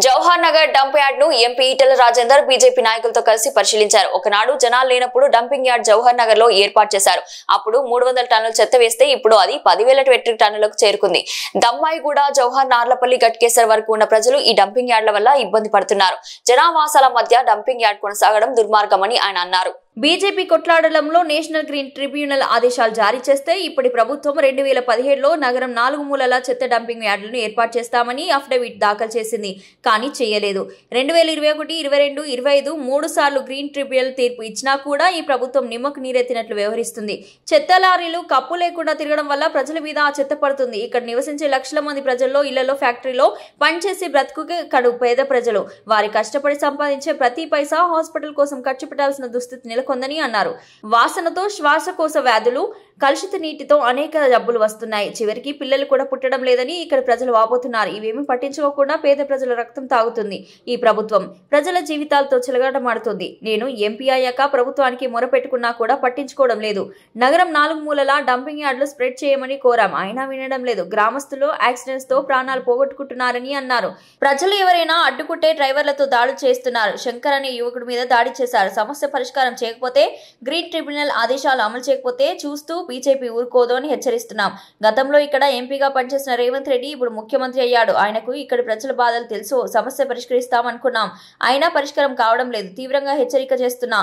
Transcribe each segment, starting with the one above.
Jawahar Nagar dump yard ను MP Etela Rajender BJP నాయకులతో కలిసి పరిశీలించారు. ఒకనాడు జనాలు లేనప్పుడు డంపింగ్ యార్డ్ జవహర్ నగర్ లో ఏర్పాటు చేశారు. అప్పుడు 300 టన్నుల చెత్త వేస్తే ఇప్పుడు అది 10,000 మెట్రిక్ టన్నులకు చేరుకుంది. దమ్మాయిగూడ, జవహర్, నార్లపల్లి, గట్కేసర్ వరకు ఉన్న ప్రజలు ఈ డంపింగ్ యార్డ్ల వల్ల ఇబ్బంది పడుతున్నారు. జనావాసాల మధ్య డంపింగ్ యార్డ్ కొనసాగడం దుర్మార్గమని ఆయన అన్నారు. బీజేపీ కొట్లాడడంలో నేషనల్ గ్రీన్ ట్రిబ్యునల్ ఆదేశాలు జారీ చేస్తే ఇప్పటి ప్రభుత్వం 2017లో నగరం 4 మూలల చెత్త డంపింగ్ యార్డులను ఏర్పాటు చేస్తామని అఫిడవిట్ దాఖలు చేసింది. కానీ చేయలేదు. 2021, 22, 25 3 సార్లు గ్రీన్ ట్రిబ్యునల్ తీర్పు ఇచ్చినా కూడా ఈ ప్రభుత్వం నిమ్మకు నీరెత్తినట్లు వ్యవహరిస్తుంది. చెత్త లారీలు కప్పు లేకుండా తిరగడం వల్ల ప్రజల మీద ఆ చెత్త పడుతుంది. ఇక్కడ నివసించే లక్షల మంది ప్రజల్లో ఇళ్లలో, ఫ్యాక్టరీలో పనిచేసే బ్రతుకుకే కడు పేద ప్రజలు. వారి కష్టపడి సంపాదించే ప్రతి పైసా హాస్పిటల్ కోసం ఖర్చు పెట్టాల్సిన దుస్థితి నెలకొందని అన్నారు. వాసనతో శ్వాసకోశ వ్యాధులు, కలుషిత నీటితో అనేక జబ్బులు వస్తున్నాయి. చివరికి పిల్లలు కూడా పుట్టడం లేదని ఇక్కడ ప్రజలు వాపోతున్నారు. ఇవేమీ పట్టించుకోకుండా పేద ప్రజల రక్తం తాగుతుంది ఈ ప్రభుత్వం. ప్రజల జీవితాలతో చెలగాటమాడుతుంది. నేను ఎంపీ అయ్యాక ప్రభుత్వానికి మొరపెట్టుకున్నా కూడా పట్టించుకోవడం లేదు. నగరం 4 మూలలా డంపింగ్ యార్డులు స్ప్రెడ్ చేయమని కోరాం, అయినా వినడం లేదు. గ్రామస్తులు యాక్సిడెంట్స్ తో ప్రాణాలు పోగొట్టుకుంటున్నారని అన్నారు. ప్రజలు ఎవరైనా అడ్డుకుంటే డ్రైవర్లతో దాడులు చేస్తున్నారు. శంకర్ అనే యువకుడి మీద దాడి చేశారు. సమస్య పరిష్కారం చేయకపోతే, గ్రీన్ ట్రిబ్యునల్ ఆదేశాలు అమలు చేయకపోతే చూస్తూ బీజేపీ ఊరుకోదు అని హెచ్చరిస్తున్నాం. గతంలో ఇక్కడ ఎంపీగా పనిచేసిన రేవంత్ రెడ్డి ఇప్పుడు ముఖ్యమంత్రి అయ్యాడు. ఆయనకు ఇక్కడ ప్రజల బాధలు తెలుసు. సమస్య పరిష్కరిస్తామనుకున్నాం, అయినా పరిష్కారం కావడం లేదు. తీవ్రంగా హెచ్చరిక చేస్తున్నా.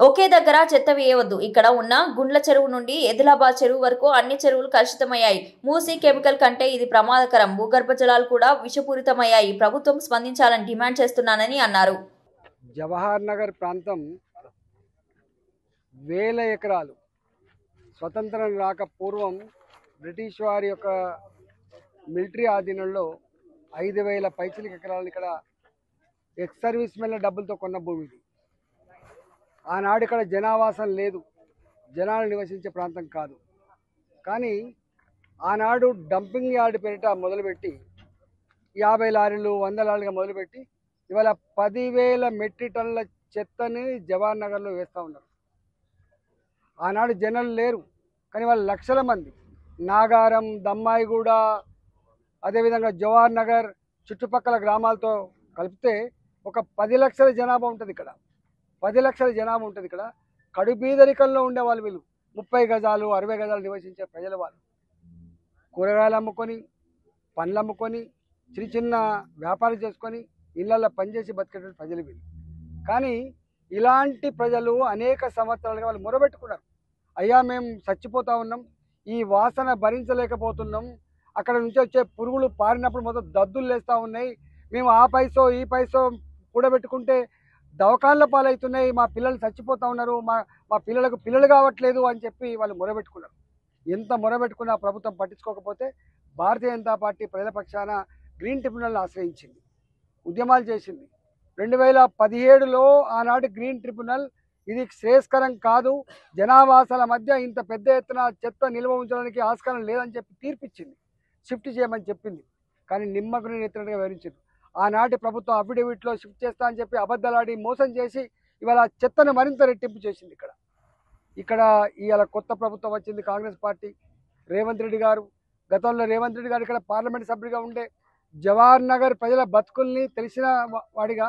ఒకే దగ్గర చెత్త వేయవద్దు. ఇక్కడ ఉన్న గుండ్ల చెరువు నుండి ఎదిలాబాద్ చెరువు వరకు అన్ని చెరువులు కలుషితమయ్యాయి. మూసీ కెమికల్ కంటే ఇది ప్రమాదకరం. భూగర్భ జలాలు కూడా విషపూరితమయ్యాయి. ప్రభుత్వం స్పందించాలని డిమాండ్ చేస్తున్నానని అన్నారు. జవహర్ నగర్ ప్రాంతం వేల ఎకరాలు స్వతంత్రం రాక పూర్వం బ్రిటిష్ వారి యొక్క మిలిటరీ ఆధీనంలో 5,000 పైచిలిక ఎకరాలను ఇక్కడ ఎక్స్ సర్వీస్ మెన్ల డబ్బులతో కొన్న భూమి ఇది. ఆనాడు ఇక్కడ జనావాసం లేదు, జనాలు నివసించే ప్రాంతం కాదు. కానీ ఆనాడు డంపింగ్ యార్డ్ పేరిట మొదలుపెట్టి 50 లారీలు 100 లారీలుగా మొదలుపెట్టి ఇవాళ 10,000 మెట్రిక్ టన్నుల చెత్తని జవహర్ నగర్లో వేస్తూ ఉన్నారు. ఆనాడు జనాలు లేరు, కానీ వాళ్ళు లక్షల మంది నాగారం, దమ్మాయిగూడ, అదేవిధంగా జవహర్ నగర్ చుట్టుపక్కల గ్రామాలతో కలిపితే ఒక 10 లక్షల జనాభా ఉంటుంది ఇక్కడ. 10 లక్షల జనాభా ఉంటుంది ఇక్కడ. కడుబీదరికంలో ఉండే వాళ్ళు వీళ్ళు. 30 గజాలు 60 గజాలు నివసించే ప్రజల వాళ్ళు కూరగాయలు అమ్ముకొని, పండ్లు అమ్ముకొని, చిన్న చిన్న వ్యాపారం చేసుకొని ఇళ్ళల్లో పనిచేసి బతికేటువంటి ప్రజలు వీళ్ళు. కానీ ఇలాంటి ప్రజలు అనేక సంవత్సరాలుగా వాళ్ళు మొరబెట్టుకున్నారు. అయ్యా మేము చచ్చిపోతూ ఉన్నాం, ఈ వాసన భరించలేకపోతున్నాం, అక్కడ నుంచి వచ్చే పురుగులు పారినప్పుడు మొత్తం దద్దులు లేస్తూ ఉన్నాయి, మేము ఆ పైసో ఈ పైసో కూడబెట్టుకుంటే దవకాళ్ళ పాలవుతున్నాయి, మా పిల్లలు చచ్చిపోతూ ఉన్నారు, మా పిల్లలకు పిల్లలు కావట్లేదు అని చెప్పి వాళ్ళు మొరబెట్టుకున్నారు. ఎంత మొరబెట్టుకున్నా ప్రభుత్వం పట్టించుకోకపోతే భారతీయ జనతా పార్టీ ప్రజల పక్షాన గ్రీన్ ట్రిబ్యునల్ని ఆశ్రయించింది, ఉద్యమాలు చేసింది. 2017లో ఆనాటి గ్రీన్ ట్రిబ్యునల్ ఇది శ్రేయస్కరం కాదు, జనావాసాల మధ్య ఇంత పెద్ద ఎత్తున చెత్త నిల్వ ఉంచడానికి ఆస్కారం లేదని చెప్పి తీర్పిచ్చింది, షిఫ్ట్ చేయమని చెప్పింది. కానీ నిమ్మకు నీరెత్తినట్టుగా వివరించింది. ఆనాటి ప్రభుత్వం అఫిడవిట్లో షిఫ్ట్ చేస్తా అని చెప్పి అబద్ధాలాడి మోసం చేసి ఇవాళ చెత్తను మరింత రెట్టింపు చేసింది. ఇక్కడ ఇవాళ కొత్త ప్రభుత్వం వచ్చింది, కాంగ్రెస్ పార్టీ, రేవంత్ రెడ్డి గారు. గతంలో రేవంత్ రెడ్డి గారు ఇక్కడ పార్లమెంట్ సభ్యుడిగా ఉండే జవహర్ నగర్ ప్రజల బతుకుల్ని తెలిసిన వాడిగా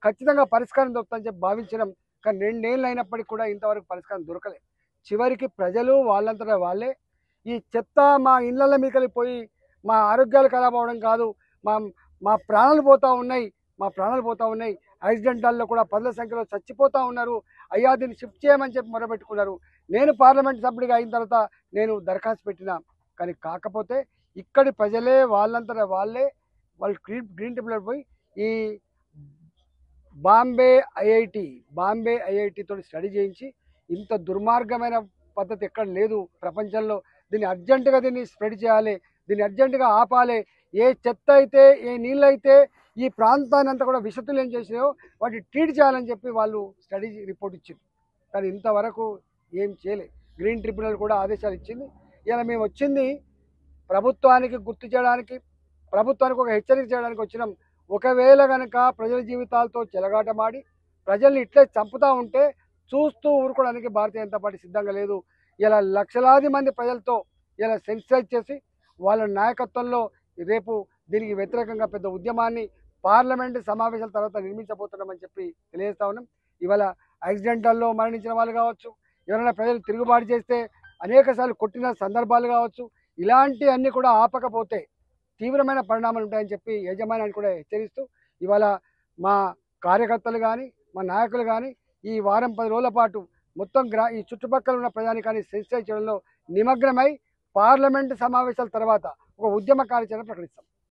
ఖచ్చితంగా పరిష్కారం దొరుకుతుందని చెప్పి భావించడం. కానీ 2 ఏళ్ళు అయినప్పటికీ కూడా ఇంతవరకు పరిష్కారం దొరకలేదు. చివరికి ప్రజలు వాళ్ళంతటా వాళ్ళే ఈ చెత్త మా ఇళ్ళ మీదకి పోయి మా ఆరోగ్యాలు ఖరాబ్ అవ్వడం కాదు, మా ప్రాణాలు పోతూ ఉన్నాయి, యాక్సిడెంటాల్లో కూడా 10ల సంఖ్యలో చచ్చిపోతూ ఉన్నారు, అయ్యా దీన్ని షిఫ్ట్ చేయమని చెప్పి మొరబెట్టుకున్నారు. నేను పార్లమెంట్ సభ్యుడిగా అయిన తర్వాత నేను దరఖాస్తు పెట్టినా, కానీ కాకపోతే ఇక్కడి ప్రజలే వాళ్ళంతటా వాళ్ళు గ్రీన్ ట్రిబ్యునల్ పోయి ఈ బాంబే ఐఐటితో స్టడీ చేయించి ఇంత దుర్మార్గమైన పద్ధతి ఎక్కడ లేదు ప్రపంచంలో, దీన్ని అర్జెంటుగా స్ప్రెడ్ చేయాలి, దీన్ని అర్జెంటుగా ఆపాలి. ఏ చెత్త అయితే, ఏ నీళ్ళు అయితే ఈ ప్రాంతాన్ని అంతా కూడా విషతుల్యం చేసినాయో వాటిని ట్రీట్ చేయాలని చెప్పి వాళ్ళు స్టడీ రిపోర్ట్ ఇచ్చింది. కానీ ఇంతవరకు ఏం చేయలే. గ్రీన్ ట్రిబ్యునల్ కూడా ఆదేశాలు ఇచ్చింది. ఇలా మేము వచ్చింది ప్రభుత్వానికి గుర్తు చేయడానికి, ప్రభుత్వానికి ఒక హెచ్చరిక చేయడానికి వచ్చినాం. ఒకవేళ కనుక ప్రజల జీవితాలతో చెలగాటమాడి ప్రజల్ని ఇట్లే చంపుతూ ఉంటే చూస్తూ ఊరుకోవడానికి భారతీయ జనతా పార్టీ సిద్ధంగా లేదు. ఇలా లక్షలాది మంది ప్రజలతో ఇలా సెన్సిటైజ్ చేసి వాళ్ళ నాయకత్వంలో రేపు దీనికి వ్యతిరేకంగా పెద్ద ఉద్యమాన్ని పార్లమెంటు సమావేశాల తర్వాత నిర్మించబోతున్నామని చెప్పి తెలియజేస్తా ఉన్నాం. ఇవాళ యాక్సిడెంటల్లో మరణించిన వాళ్ళు కావచ్చు, ఎవరైనా ప్రజలు తిరుగుబాటు చేస్తే అనేకసార్లు కొట్టిన సందర్భాలు కావచ్చు, ఇలాంటి అన్నీ కూడా ఆపకపోతే తీవ్రమైన పరిణామాలు ఉంటాయని చెప్పి యజమానాన్ని కూడా హెచ్చరిస్తూ ఇవాళ మా కార్యకర్తలు కానీ మా నాయకులు కానీ ఈ వారం 10 రోజుల పాటు మొత్తం ఈ చుట్టుపక్కల ఉన్న ప్రజానికాన్ని సెన్సిటైజ్ చేయడంలో నిమగ్నమై పార్లమెంటు సమావేశాల తర్వాత ఒక ఉద్యమ కార్యాచరణ ప్రకటిస్తాం.